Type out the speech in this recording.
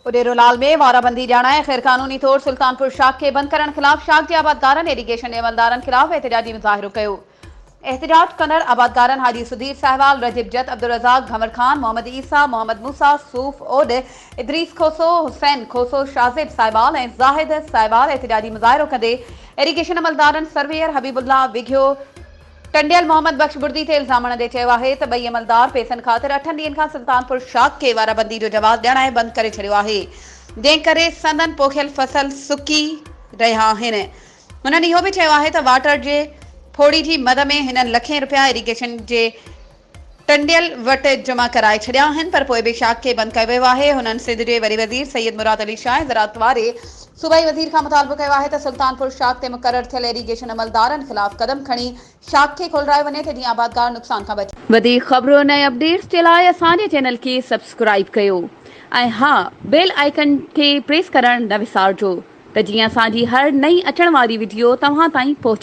उडेरोलाल में वाराबंदी ॼाणाए ग़ैर कानूनी तौर सुल्तानपुर शाख के बंद करण खिलाफ शाख के आबादगारन इरीगेशन अमलदारन खिलाफ एहतजाजी मुज़ाहिरो कयो। एहतजाज कंदड़ आबादगारन हाजी सुधीर सहवाल, रजीब जत, अब्दुल रज़ाक, घमर खान, मोहम्मद ईसा, मोहम्मद मूसा, सूफ ओड, इदरीस खोसो, हुसैन खोसो, शाजिब साहिबाल ऐं ज़ाहिद साहिबाल एहतजाजी मुज़ाहिरो कंदे इरीगेशन अमलदारन सर्वेयर हबीबुल्लाह विघियो टंडियल मोहम्मद बख्श बुर्दी ते इल्ज़ाम हणंदे चयो आहे त ॿई अमलदार पैसनि ख़ातिर 8 ॾींहनि खां सुल्तानपुर शाख खे वाराबंदी जो जवाब ॾियण ऐं बंदि करे छॾियो आहे, जंहिं करे संदन पोखियल फसल सुकी रहिया आहिनि। हुननि इहो बि चयो आहे त वाटर जे फोड़ी जी मद में हिननि लखें रुपया इरीगेशन जे टंडियल वटि जमा कराए छॾिया आहिनि, पर पोइ बि शाख खे बंदि कयो वियो आहे। हुननि सिंध जे वरी वज़ीर सैयद मुराद अली शाह ऐं ज़राअत वारे सूबाई वज़ीर खां मुतालबो कयो आहे त सुल्तानपुर शाख ते मुक़रर थियल इरीगेशन अमलदारनि ख़िलाफ़ क़दम खणी शाख खे खोलरायो वञे त जीअं आबादगार नुक़सान खां बचे। वधीक ख़बरुनि ऐं अपडेट्स जे लाइ असांजे चैनल खे सब्सक्राइब कयो ऐं हा, बेल आइकन खे प्रेस करणु न विसारिजो त जीअं असांजी हर नई अचण वारी वीडियो तव्हां ताईं पहुची